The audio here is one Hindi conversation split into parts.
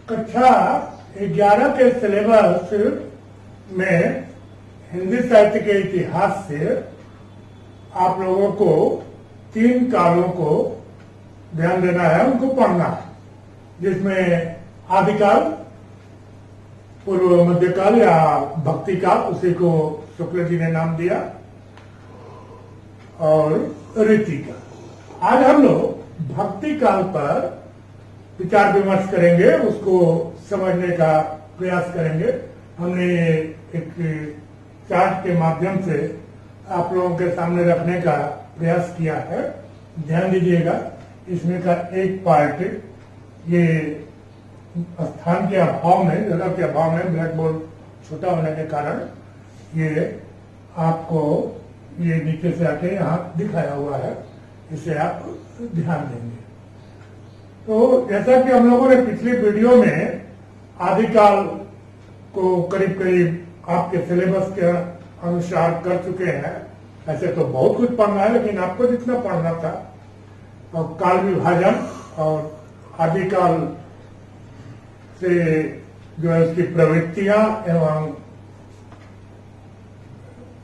कक्षा 11 के सिलेबस में हिंदी साहित्य के इतिहास से आप लोगों को 3 कालों को ध्यान देना है, उनको पढ़ना है, जिसमें आदिकाल, पूर्व मध्यकाल या भक्ति काल, उसी को शुक्ल जी ने नाम दिया, और रीति काल। आज हम लोग भक्ति काल पर विचार विमर्श करेंगे, उसको समझने का प्रयास करेंगे। हमने एक चार्ट के माध्यम से आप लोगों के सामने रखने का प्रयास किया है, ध्यान दीजिएगा। इसमें का एक पार्ट ये स्थान के अभाव में, जगह के अभाव में, ब्लैक बोर्ड छोटा होने के कारण ये आपको ये नीचे से आके यहाँ दिखाया हुआ है, इसे आप ध्यान देंगे। तो जैसा कि हम लोगों ने पिछली वीडियो में आदिकाल को करीब करीब आपके सिलेबस के अनुसार कर चुके हैं। ऐसे तो बहुत कुछ पढ़ना है, लेकिन आपको जितना पढ़ना था, और काल विभाजन और आदिकाल से जो है उसकी प्रवृत्तियां एवं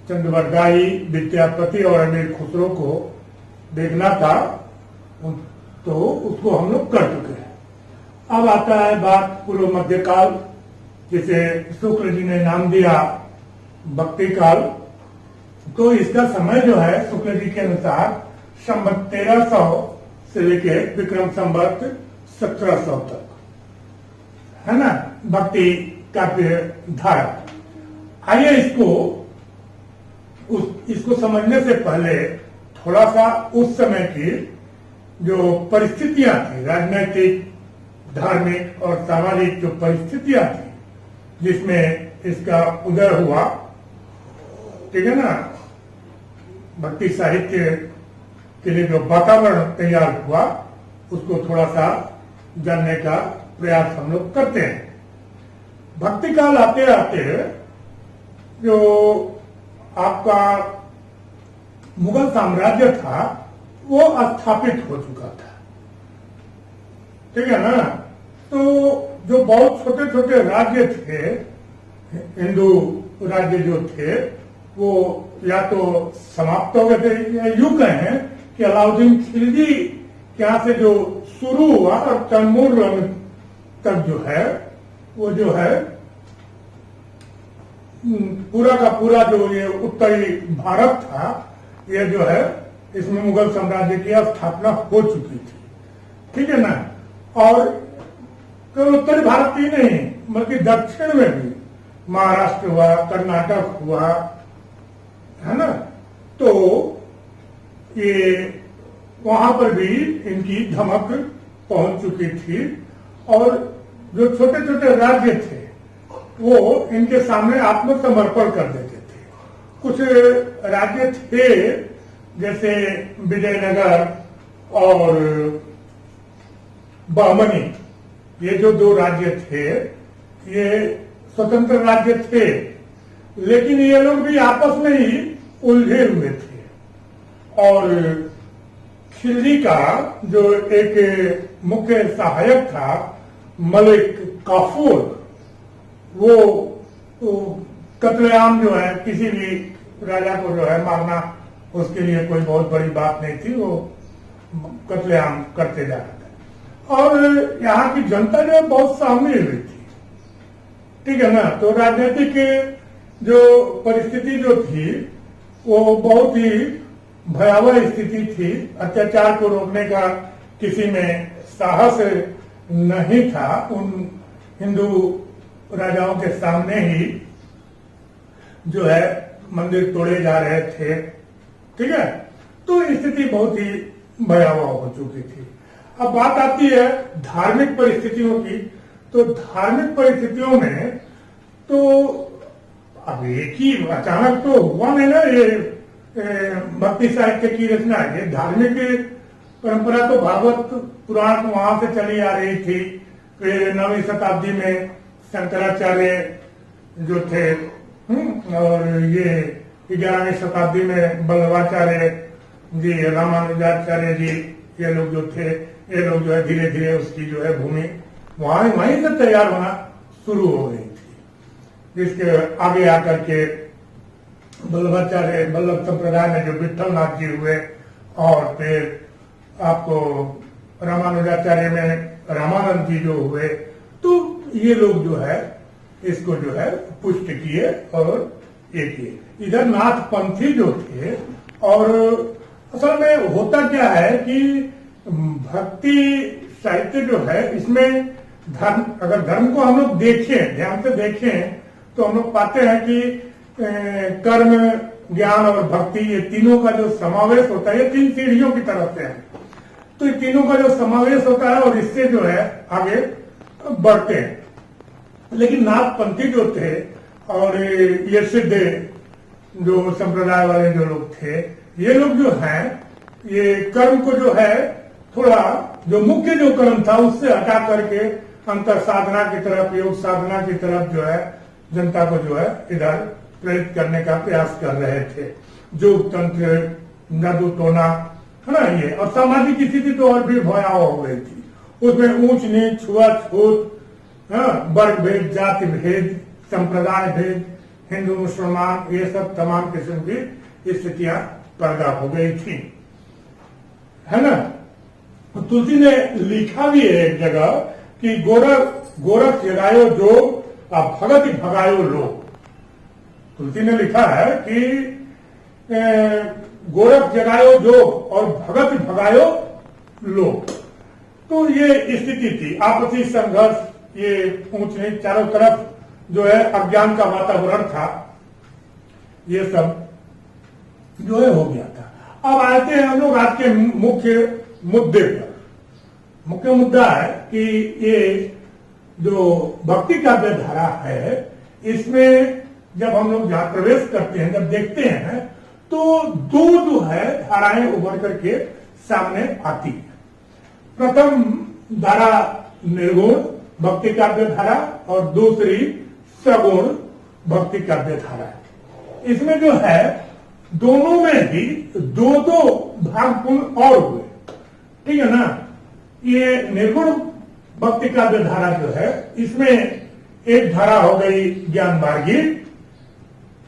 चंद्रवरदाई, विद्यापति और अमीर खुसरो को देखना था, तो उसको हम लोग कर चुके हैं। अब आता है बात पूर्व मध्यकाल, जिसे शुक्ल जी ने नाम दिया भक्ति काल। तो इसका समय जो है शुक्ल जी के अनुसार संवत 1300 से लेके विक्रम संवत 1700 तक, है ना, भक्ति काव्य धारा। आइए इसको समझने से पहले थोड़ा सा उस समय की जो परिस्थितियां थी, राजनीतिक, धार्मिक और सामाजिक जो परिस्थितियां थी जिसमें इसका उदय हुआ, ठीक है ना, भक्ति साहित्य के लिए जो वातावरण तैयार हुआ, उसको थोड़ा सा जानने का प्रयास हम लोग करते हैं। भक्ति काल आते आते जो आपका मुगल साम्राज्य था वो स्थापित हो चुका था, ठीक है ना। तो जो बहुत छोटे छोटे राज्य थे, हिंदू राज्य जो थे, वो या तो समाप्त हो गए थे, या यूं कहें कि अलाउद्दीन खिलजी के यहाँ से जो शुरू हुआ और तैमूर तक जो है, वो जो है पूरा का पूरा जो ये उत्तरी भारत था, ये जो है इसमें मुगल साम्राज्य की स्थापना हो चुकी थी, ठीक है ना। और केवल उत्तरी भारत ही नहीं, बल्कि दक्षिण में भी महाराष्ट्र हुआ, कर्नाटक हुआ, है ना। तो ये वहां पर भी इनकी धमक पहुंच चुकी थी, और जो छोटे छोटे राज्य थे वो इनके सामने आत्मसमर्पण कर देते थे। कुछ राज्य थे जैसे विजयनगर और बहमनी, ये जो 2 राज्य थे, ये स्वतंत्र राज्य थे, लेकिन ये लोग भी आपस में ही उलझे हुए थे। और खिलजी का जो एक मुख्य सहायक था मलिक काफूर, वो कत्लेआम जो है, किसी भी राजा को जो है मारना उसके लिए कोई बहुत बड़ी बात नहीं थी, वो कत्लेआम करते जा रहे थे। और यहाँ की जनता जो है बहुत सहमी हुई थी, ठीक है ना। तो राजनीतिक जो परिस्थिति जो थी वो बहुत ही भयावह स्थिति थी। अत्याचार को रोकने का किसी में साहस नहीं था। उन हिंदू राजाओं के सामने ही जो है मंदिर तोड़े जा रहे थे, ठीक है। तो स्थिति बहुत ही भयावह हो चुकी थी। अब बात आती है धार्मिक परिस्थितियों की। तो धार्मिक परिस्थितियों में तो अब एक ही अचानक तो हुआ नहीं ना, ये भक्ति साहित्य की रचना। ये धार्मिक परंपरा तो भागवत पुराण वहां से चली आ रही थी। 9वीं शताब्दी में शंकराचार्य जो थे, और ये 11वीं शताब्दी में बल्लभाचार्य जी, रामानुजाचार्य जी, ये लोग जो थे, ये लोग जो है धीरे धीरे उसकी जो है भूमि वहीं से तैयार होना शुरू हो गई थी। इसके आगे आकर के वल्लभ संप्रदाय में जो विठल नाथ जी हुए, और फिर आपको रामानुजाचार्य में रामानंद जी जो हुए, तो ये लोग जो है इसको जो है पुष्ट किए और ये किए। इधर नाथपंथी जो थे, और असल में होता क्या है कि भक्ति साहित्य जो है इसमें धर्म, अगर धर्म को हम लोग देखें, ध्यान से देखें, तो हम लोग पाते हैं कि कर्म, ज्ञान और भक्ति, ये तीनों का जो समावेश होता है, ये 3 सीढ़ियों की तरफ से है। तो ये तीनों का जो समावेश होता है और इससे जो है आगे बढ़ते हैं। लेकिन नाथपंथी जो थे और ये सिद्ध जो संप्रदाय वाले जो लोग थे, ये लोग जो हैं, ये कर्म को जो है थोड़ा, जो मुख्य जो कर्म था उससे हटा करके अंतर साधना की तरफ, योग साधना की तरफ जो है जनता को जो है इधर प्रेरित करने का प्रयास कर रहे थे। जो तंत्र, जादू टोना, है ना, ये और सामाजिक स्थिति तो और भी भयावह हो गई थी। उसमें ऊंच नीच, छुआछूत, वर्ग भेद, जाति भेद, संप्रदाय भेद, हिंदू मुसलमान, ये सब तमाम किस्म की स्थितियां पैदा हो गई थी, है ना। तुलसी ने लिखा भी है एक जगह कि गोरख जगायो जो भगत भगायो लोग। तुलसी ने लिखा है कि गोरख जगायो जो और भगत भगायो लोग। तो ये स्थिति थी, आपसी संघर्ष, ये ऊंच नीच, चारों तरफ जो है अज्ञान का वातावरण था, ये सब जो है हो गया था। अब आते हैं हम लोग आज के मुख्य मुद्दे पर। मुख्य मुद्दा है कि ये जो भक्ति काव्य धारा है, इसमें जब हम लोग जहां प्रवेश करते हैं, जब देखते हैं, तो दो जो है धाराएं उभर करके सामने आती है। प्रथम धारा निर्गुण भक्ति काव्य धारा और दूसरी सगुण भक्ति काव्य धारा है। इसमें जो है दोनों में ही दो भागपूर्ण और हुए, ठीक है ना। ये निर्गुण भक्ति काव्य धारा जो है, इसमें एक धारा हो गई ज्ञान मार्गी।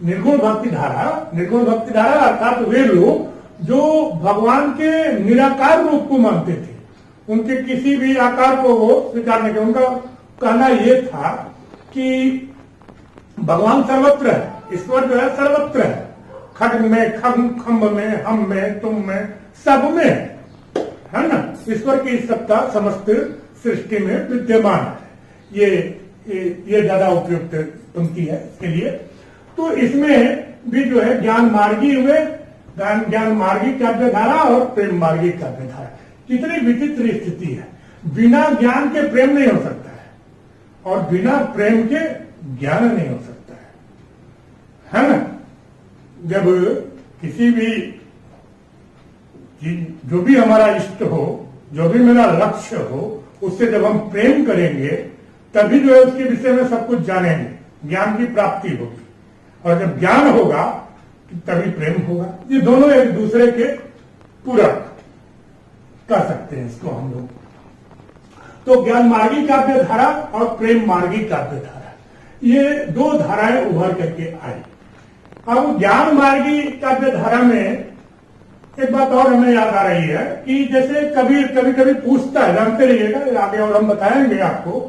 निर्गुण भक्ति धारा अर्थात वे लोग जो भगवान के निराकार रूप को मानते थे, उनके किसी भी आकार को वो स्वीकार नहीं किया। उनका कहना यह था कि भगवान सर्वत्र है, ईश्वर जो है सर्वत्र है, खड्ग में, खम्भ में, हम में, तुम में, सब में है ना। ईश्वर की सत्ता समस्त सृष्टि में विद्यमान है। ये ज्यादा उपयुक्त पंक्ति है इसके लिए। तो इसमें भी जो है ज्ञान मार्गी हुए, ज्ञान मार्गी काव्य धारा और प्रेम मार्गी काव्य धारा। कितनी विचित्र स्थिति है, बिना ज्ञान के प्रेम नहीं हो सकता है और बिना प्रेम के ज्ञान नहीं हो सकता है ना। जब किसी भी जो भी हमारा इष्ट हो, जो भी मेरा लक्ष्य हो, उससे जब हम प्रेम करेंगे तभी जो है उसके विषय में सब कुछ जानेंगे, ज्ञान की प्राप्ति होगी, और जब ज्ञान होगा तभी प्रेम होगा। ये दोनों एक दूसरे के पूरक कर सकते हैं इसको हम लोग। तो ज्ञान मार्गी काव्य धारा और प्रेम मार्गी काव्य धारा, ये दो धाराएं उभर करके आई। अब ज्ञान मार्गी काव्य धारा में एक बात और हमें याद आ रही है कि जैसे कबीर कभी पूछता है, जानते रहिएगा आगे और हम बताएंगे आपको,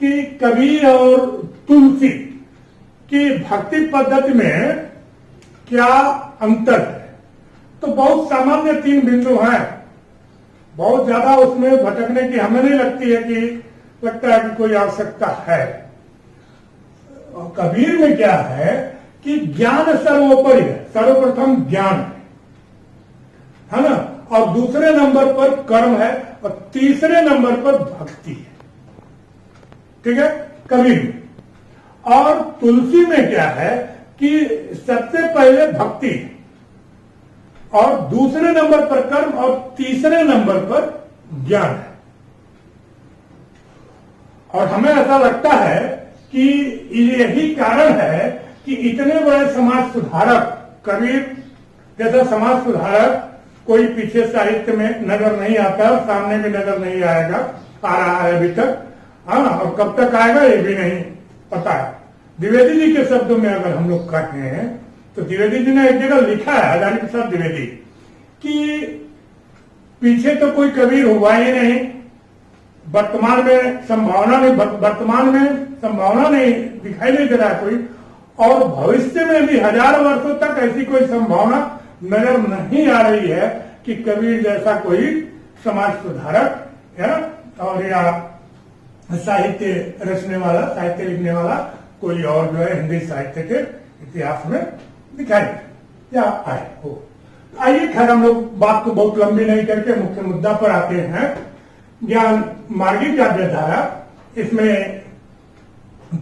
कि कबीर और तुलसी की भक्ति पद्धति में क्या अंतर है। तो बहुत सामान्य 3 बिंदु हैं, बहुत ज्यादा उसमें भटकने की हमें नहीं लगती है कि लगता है कि कोई आवश्यकता है। और कबीर में क्या है कि ज्ञान सर्वोपरि है, सर्वप्रथम ज्ञान है ना, और दूसरे नंबर पर कर्म है और तीसरे नंबर पर भक्ति है, ठीक है कबीर में। और तुलसी में क्या है कि सबसे पहले भक्ति और दूसरे नंबर पर कर्म और तीसरे नंबर पर ज्ञान है। और हमें ऐसा लगता है कि यही कारण है कि इतने बड़े समाज सुधारक, कबीर जैसा समाज सुधारक कोई पीछे साहित्य में नजर नहीं आता, सामने भी नजर नहीं आएगा, आ रहा है अभी तक। हाँ, और कब तक आएगा ये भी नहीं पता है। द्विवेदी जी के शब्दों में अगर हम लोग कहते हैं तो द्विवेदी जी ने एक जगह लिखा है, हजारी प्रसाद द्विवेदी, कि पीछे तो कोई कबीर हुआ ही नहीं, वर्तमान में संभावना नहीं दिखाई नहीं दे रहा है कोई, और भविष्य में भी हजारों वर्षों तक ऐसी कोई संभावना नजर नहीं आ रही है कि कबीर जैसा कोई समाज सुधारक है और या साहित्य रचने वाला, साहित्य लिखने वाला कोई और जो है हिंदी साहित्य के इतिहास में दिखाई या आए हो। आइए खैर हम लोग बात को बहुत लंबी नहीं करके मुख्य मुद्दा पर आते हैं। ज्ञान मार्गी काव्य धारा, इसमें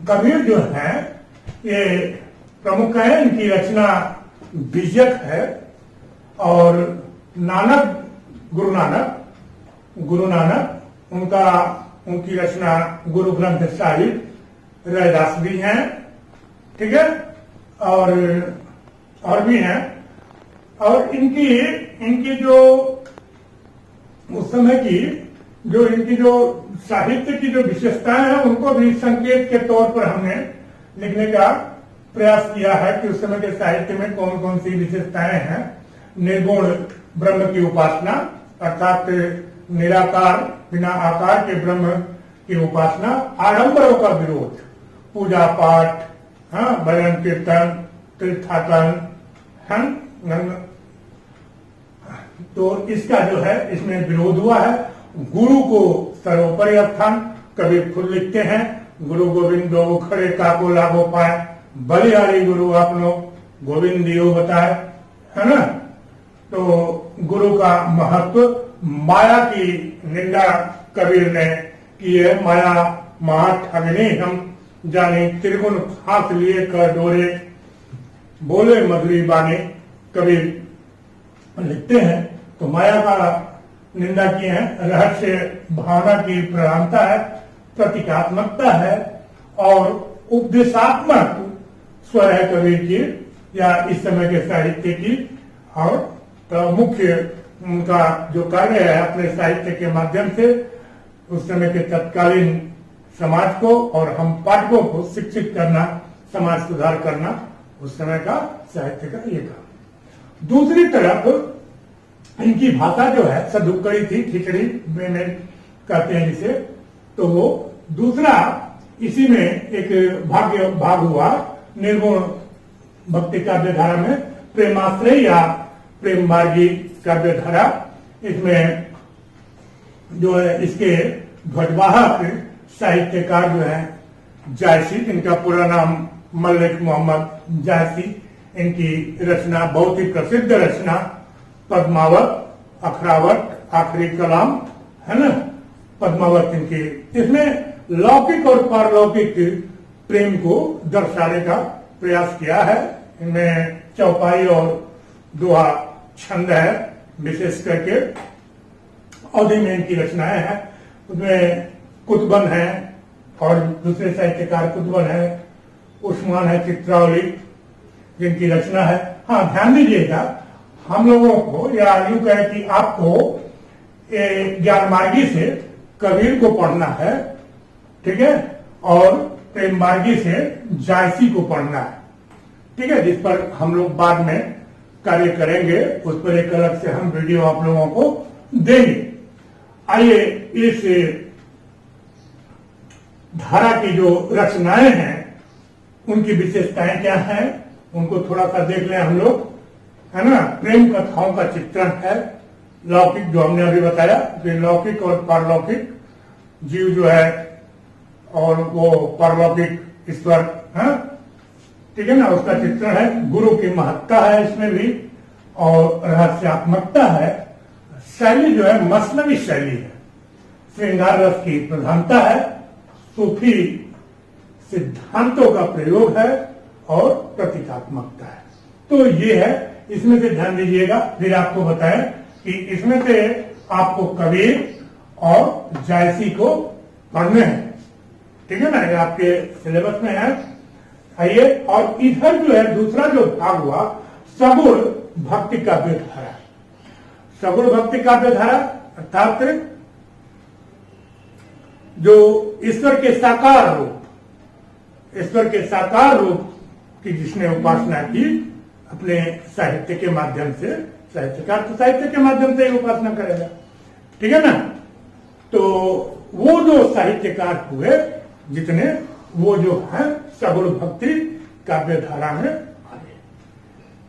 कबीर जो है ये प्रमुख है, इनकी रचना बीजक है और गुरु नानक उनकी रचना गुरु ग्रंथ साहिब रैदास भी हैं, ठीक है, और भी हैं। और इनकी जो उस समय की जो इनकी जो साहित्य की जो विशेषताएं हैं उनको भी संकेत के तौर पर हमने लिखने का प्रयास किया है कि उस समय के साहित्य में कौन कौन सी विशेषताएं हैं। निर्गुण ब्रह्म की उपासना, अर्थात निराकार बिना आकार के ब्रह्म की उपासना, आडंबरों का विरोध, पूजा पाठ, हाँ, भजन कीर्तन, तीर्थाटन, तो इसका जो है इसमें विरोध हुआ है। गुरु को सर्वोपरि स्थान कबीर खुद लिखते हैं, गुरु गोविंदो खड़े काको लागो पाए, बलिहारी गुरु आपनो गोविंद दियो बताए, है ना। तो गुरु का महत्व, माया की निंदा कबीर ने की है, माया महा ठगनी हम जाने, त्रिगुण फांस लिए कर डोरे, बोले मधुरी बाने, कबीर लिखते हैं। तो माया का निंदा किए हैं, रहस्य भावना की प्रधानता है, प्रतीकात्मकता है और उपदेशात्मक स्वर है कबीर की या इस समय के साहित्य की। और तो मुख्य उनका जो कार्य है अपने साहित्य के माध्यम से उस समय के तत्कालीन समाज को और हम पाठकों को शिक्षित करना, समाज सुधार करना उस समय का साहित्य का ये काम। दूसरी तरफ इनकी भाषा जो है सदुक्कड़ी थी, खिचड़ी में कहते हैं जिसे। तो वो दूसरा इसी में एक भाग हुआ निर्गुण भक्ति काव्य धारा में प्रेमाश्रय या प्रेम मार्गी काव्य धारा। इसमें जो है इसके ध्वजवाहक साहित्यकार जो है जायसी, इनका पूरा नाम मलिक मोहम्मद जायसी, इनकी रचना बहुत ही प्रसिद्ध रचना पद्मावत, अखरावत, आखिरी कलाम, है ना, पद्मावत इनकी। इसमें लौकिक और पारलौकिक प्रेम को दर्शाने का प्रयास किया है। इनमें चौपाई और दोहा छंद है विशेष करके। अवधि में इनकी रचनाएं हैं, उसमें कुतुबन है और दूसरे साहित्यकार कुतुबन है, उस्मान है, चित्रावली जिनकी रचना है। हाँ, ध्यान दीजिएगा, हम लोगों को या यूं कहें कि आपको ज्ञान मार्गी से कबीर को पढ़ना है, ठीक है, और प्रेम मार्गी से जायसी को पढ़ना है, ठीक है, जिस पर हम लोग बाद में कार्य करेंगे। उस पर एक अलग से हम वीडियो आप लोगों को देंगे। आइए इस धारा की जो रचनाएं हैं उनकी विशेषताएं क्या हैं उनको थोड़ा सा देख लें हम लोग, है ना। प्रेम कथाओं का चित्रण है, लौकिक जो हमने अभी बताया कि लौकिक और पारलौकिक जीव जो है और वो पारलौकिक ईश्वर है, ठीक है ना, उसका चित्रण है। गुरु की महत्ता है इसमें भी और रहस्यात्मकता है। शैली जो है मसनवी शैली है, श्रृंगार रस की प्रधानता है, सूफी सिद्धांतों का प्रयोग है और प्रतीकात्मकता है। तो ये है, इसमें से ध्यान दीजिएगा। फिर आपको बताएं कि इसमें से आपको कबीर और जायसी को पढ़ने हैं, ठीक है ना, ये आपके सिलेबस में है। आइए, और इधर जो है दूसरा जो भाग हुआ सगुण भक्ति काव्य धारा। सगुण भक्ति काव्य धारा अर्थात जो ईश्वर के साकार रूप की जिसने उपासना की अपने साहित्य के माध्यम से, साहित्यकार तो साहित्य के माध्यम से ही उपासना करेगा, ठीक है ना। तो वो जो साहित्यकार हुए जितने, वो जो है सगुण भक्ति काव्य धारा में आ गए,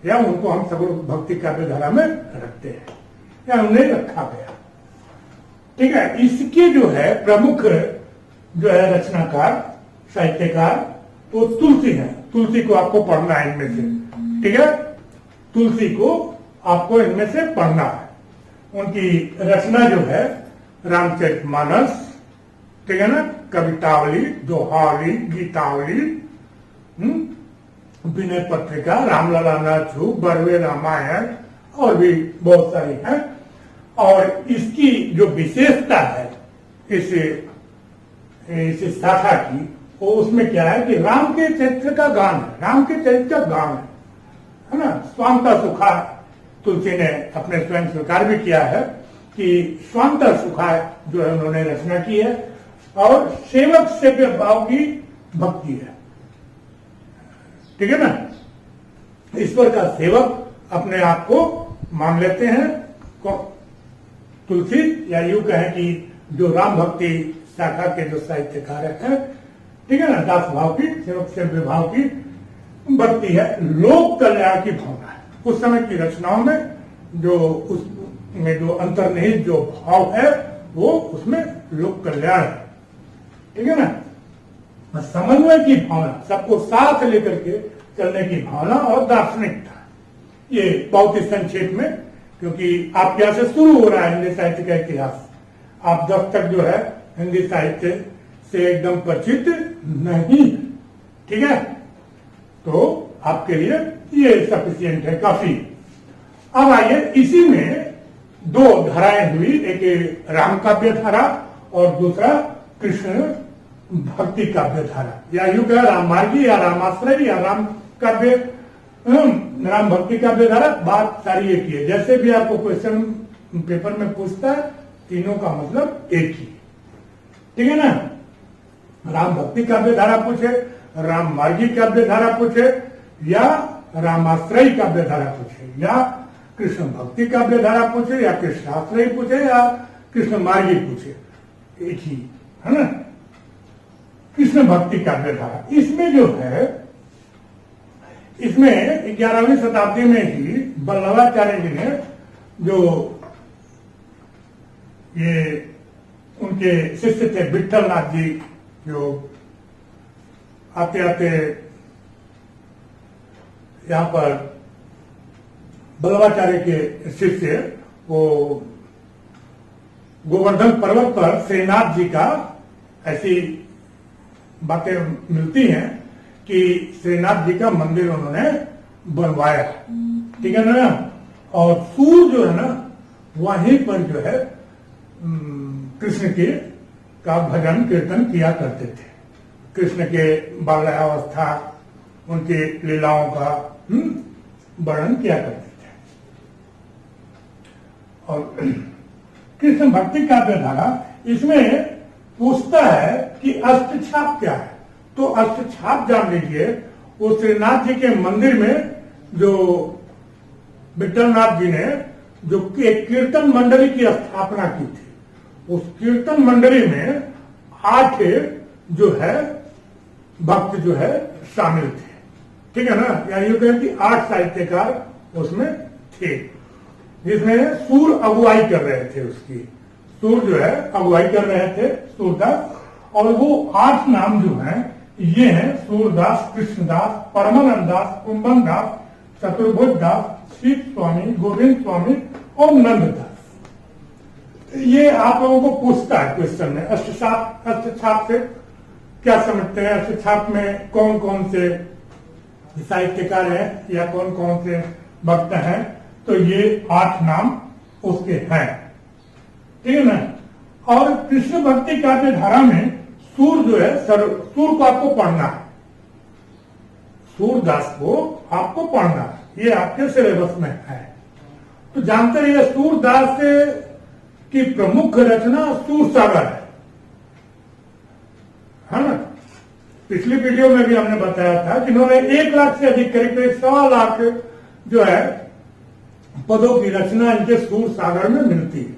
या उनको हम सगुण भक्ति काव्य धारा में रखते हैं, या उन्हें रखा गया, ठीक है। इसके जो है प्रमुख जो है रचनाकार, साहित्यकार, तो तुलसी है। तुलसी को आपको पढ़ना है इनमें से, ठीक है। तुलसी को आपको इनमें से पढ़ना है। उनकी रचना जो है रामचरितमानस, ठीक है ना, कवितावली, दोहावली, गीतावली, विनय पत्रिका, रामलला नाचू, बरवे रामायण और भी बहुत सारी हैं। और इसकी जो विशेषता है इस शाखा की, वो उसमें क्या है कि राम के चरित्र का गान है, राम के चरित्र का गान है ना। स्वांता सुखा तुलसी ने अपने स्वयं स्वीकार भी किया है कि स्वांता सुखा जो है उन्होंने रचना की है, और सेवक सेव्य भाव की भक्ति है, ठीक है ना। ईश्वर का सेवक अपने आप को मान लेते हैं तुलसी, या यूं कहें कि जो राम भक्ति शाखा के जो साहित्यकार हैं, ठीक है ना, दास भाव की, सेवक सेव्य भाव की भक्ति है, लोक कल्याण की भावना है। उस समय की रचनाओं में जो उसमें जो अंतर्निहित जो भाव है वो उसमें लोक कल्याण है, ठीक है ना। समन्वय की भावना, सबको साथ लेकर के चलने की भावना और दार्शनिकता, ये बहुत ही संक्षेप में, क्योंकि आपके यहां से शुरू हो रहा है हिंदी साहित्य का इतिहास। आप जब तक जो है हिंदी साहित्य से एकदम परिचित नहीं, ठीक है, तो आपके लिए ये सफिशियंट है, काफी। अब आइए, इसी में दो धाराएं हुई, एक राम काव्य धारा और दूसरा कृष्ण भक्ति काव्य धारा, या यूं कह राम मार्गी या रामाश्रय या राम काव्य, राम भक्ति काव्य धारा। बात सारी एक ही है, जैसे भी आपको क्वेश्चन पेपर में पूछता है, तीनों का मतलब एक ही, ठीक है ना। राम भक्ति काव्य धारा पूछे, राम मार्गी काव्य धारा पूछे, या रामाश्रय काव्य धारा पूछे, या कृष्ण भक्ति काव्य धारा पूछे, या कृष्णाश्रय पूछे, या कृष्ण मार्गी पूछे, एक ही है ना। कृष्ण भक्ति काव्य धारा, इसमें जो है, इसमें 11वीं शताब्दी में ही वल्लभाचार्य जी ने जो ये उनके शिष्य थे विठल नाथ जी, जो आते आते यहाँ पर वल्लभाचार्य के शिष्य, वो गोवर्धन पर्वत पर श्रीनाथ जी का, ऐसी बातें मिलती हैं कि श्रीनाथ जी का मंदिर उन्होंने बनवाया, ठीक है ना। और सूर जो है ना, वहीं पर जो है कृष्ण के का भजन कीर्तन किया करते थे। कृष्ण के बाल्यावस्था, उनकी लीलाओं का वर्णन किया करते थे। और कृष्ण भक्ति काव्य धारा इसमें पूछता है कि अष्टछाप क्या है। तो अष्टछाप जान लीजिए, वो श्रीनाथ जी के मंदिर में जो विठलनाथ जी ने जो एक कीर्तन मंडली की स्थापना की थी, उस कीर्तन मंडली में 8 जो है भक्त जो है शामिल थे, ठीक है ना। या यूं कहें कि 8 साहित्यकार उसमें थे, जिसमें सूर अगुवाई कर रहे थे। उसकी सूर जो है अगुवाई कर रहे थे, सूरदास। और वो 8 नाम जो हैं ये हैं सूरदास, कृष्णदास, परमानंद दास, कुंभन दास, चतुर्भुज दास, शीत स्वामी, गोविंद स्वामी और नंददास। ये आप लोगों को पूछता है क्वेश्चन में, अष्टछाप से क्या समझते हैं, अष्टछाप में कौन कौन से साहित्यकार हैं या कौन कौन से भक्त हैं। तो ये 8 नाम उसके हैं, ठीक है ना। और कृष्ण भक्ति काव्य धारा में सूर जो है, सूर को आपको पढ़ना है, सूरदास को आपको पढ़ना है, ये आपके सिलेबस में है। तो जानते रहिए, सूरदास की प्रमुख रचना सूरसागर है, है ना। पिछली वीडियो में भी हमने बताया था कि इन्होंने 1 लाख से अधिक, करीब 1.25 लाख जो है पदों की रचना इनके सूर सागर में मिलती है,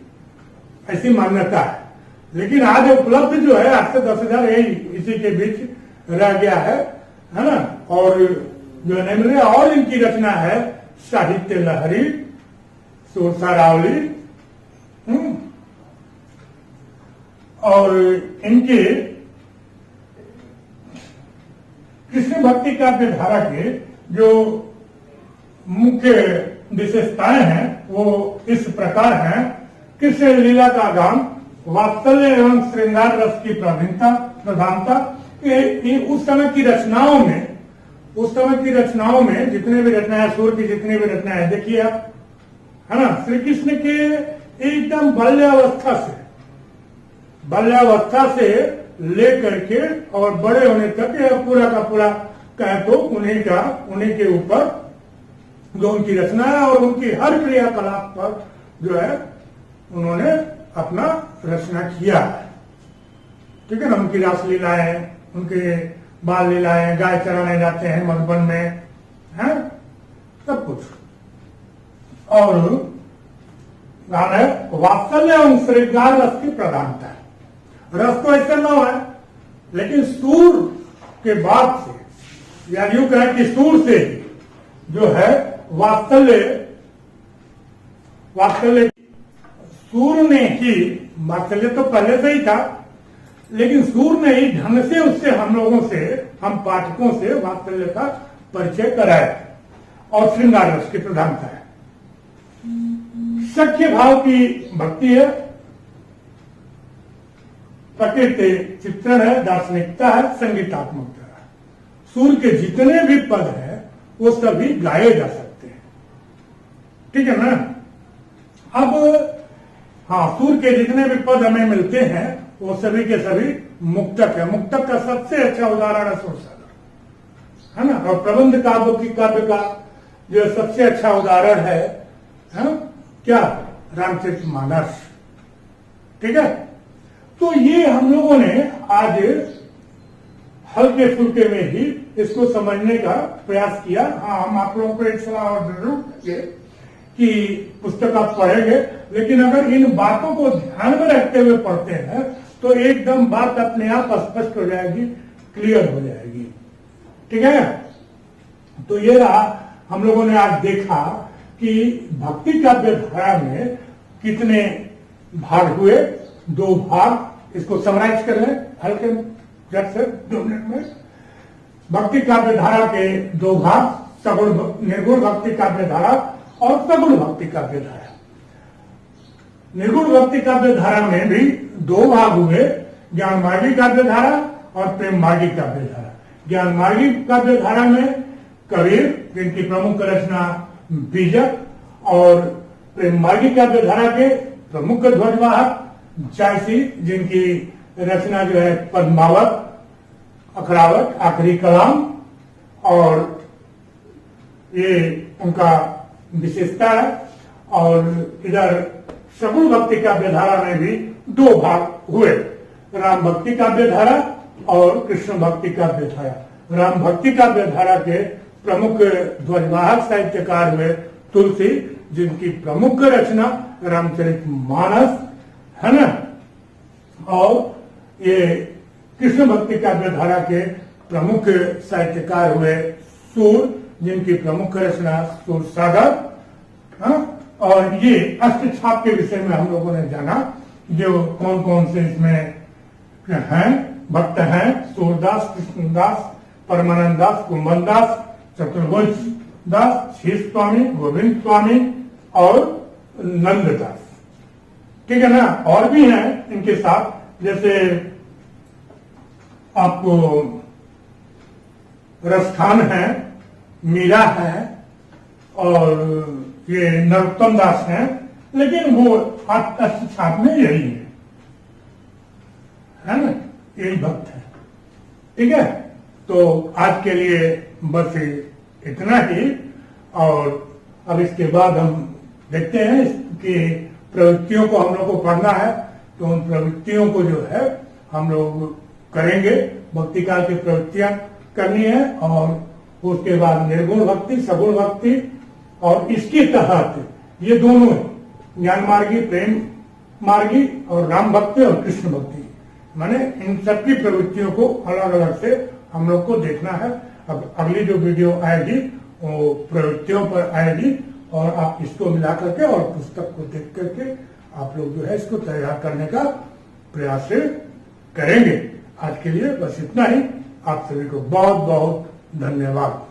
ऐसी मान्यता है। लेकिन आज उपलब्ध जो है 8 से 10,000 यही इसी के बीच रह गया है ना। और जो नहीं मिले, और इनकी रचना है साहित्य लहरी, सुरसारावली, और इनके कृष्ण भक्ति काव्य धारा के जो मुख्य विशेषताएं हैं वो इस प्रकार हैं। कृष्ण लीला का गान, वात्सल्य एवं श्रृंगार रस की प्रधानता। उस समय की रचनाओं में जितने भी रचनाएं, सूर की जितनी भी रचनाएं देखिए आप, है ना। श्री कृष्ण के एकदम बाल्यावस्था से लेकर के और बड़े होने तक यह पूरा का पूरा कहे तो उन्हीं के ऊपर जो उनकी रचना है और उनकी हर क्रियाकलाप पर जो है उन्होंने अपना रचना किया है। ठीक है ना। उनकी रासलीलाएं, उनके बाल लीलाएं, गाय चराने जाते हैं मधुबन में, है सब कुछ। और गाना वात्सल्य एवं श्रृंगार रस की प्रधानता है। रस तो ऐसे न है, लेकिन सूर के बाद से, या यूं कहें कि सूर से जो है वात्सल्य सूर ने ही, वात्सल्य तो पहले से ही था, लेकिन सूर ने ही ढंग से उससे हम पाठकों से वात्सल्य का परिचय कराया और श्रृंगार रस की प्रधानता है। सख्य भाव की भक्ति है, प्रकृति चित्रण है, दार्शनिकता है, संगीतात्मकता है। सूर के जितने भी पद हैं वो सभी गाए जा सकते हैं। ठीक है ना। अब हाँ, सूर के जितने भी पद हमें मिलते हैं वो सभी के सभी मुक्तक है। मुक्तक का सबसे अच्छा उदाहरण है सुरसागर, है ना। और प्रबंध काव्य का जो सबसे अच्छा उदाहरण है क्या, रामचरितमानस। ठीक है। तो ये हम लोगों ने आज हल्के फुल्के में ही इसको समझने का प्रयास किया। हाँ, हम आप लोगों को एक सलाह और जरूर देंगे कि पुस्तक आप पढ़ेंगे, लेकिन अगर इन बातों को ध्यान में रखते हुए पढ़ते हैं तो एकदम बात अपने आप स्पष्ट हो जाएगी, क्लियर हो जाएगी। ठीक है। तो ये रहा, हम लोगों ने आज देखा कि भक्ति काव्य धारा में कितने भाग हुए। 2 भाग, इसको समराइज कर लें हल्के झट से 2 मिनट में। भक्ति काव्य धारा के 2 भाग, सगुण निर्गुण भक्ति काव्य धारा और सगुण भक्ति काव्य धारा। निर्गुण भक्ति काव्य धारा में भी 2 भाग हुए, ज्ञान मार्गी काव्य धारा और प्रेम मार्गी काव्य धारा। ज्ञान मार्गी काव्य धारा में कबीर, जिनकी प्रमुख रचना बीजक, और प्रेम मार्गी काव्य धारा के प्रमुख ध्वजवाहक जायसी, जिनकी रचना जो है पद्मावत, अखरावत, आखिरी कलाम, और ये उनका विशेषता है। और इधर सगुण भक्ति काव्य धारा में भी 2 भाग हुए, राम भक्ति काव्य धारा और कृष्ण भक्ति काव्य धारा। राम भक्ति काव्य धारा के प्रमुख ध्वजवाहक साहित्यकार हुए तुलसी, जिनकी प्रमुख रचना रामचरितमानस है ना। और ये कृष्ण भक्ति काव्य धारा के प्रमुख साहित्यकार हुए सूर, जिनकी प्रमुख रचना सुरसागर। और ये अष्टछाप के विषय में हम लोगों ने जाना, जो कौन कौन से इसमें हैं, भक्त हैं। सूरदास, कृष्णदास, परमानंद दास, कुंभन दास, चतुर्भुज दास, शीश स्वामी, गोविंद स्वामी और नंददास। ठीक है ना। और भी हैं इनके साथ, जैसे आपको रसखान है, मीरा है और ये नरोत्तम दास हैं, लेकिन वो छाप में यही है ना, यही भक्त है। ठीक है। तो आज के लिए बस इतना ही, और अब इसके बाद हम देखते हैं कि प्रवृत्तियों को हम लोग को पढ़ना है, तो उन प्रवृत्तियों को जो है हम लोग करेंगे। भक्ति काल की प्रवृत्तियां करनी है और उसके बाद निर्गुण भक्ति, सगुण भक्ति और इसके तहत ये दोनों है, ज्ञान मार्गी, प्रेम मार्गी और राम भक्ति और कृष्ण भक्ति। माने इन सबकी प्रवृत्तियों को अलग अलग से हम लोग को देखना है। अब अगली जो वीडियो आएगी वो प्रवृत्तियों पर आएगी और आप इसको मिला करके और पुस्तक को देख करके आप लोग जो है इसको तैयार करने का प्रयास करेंगे। आज के लिए बस इतना ही। आप सभी को बहुत बहुत धन्यवाद।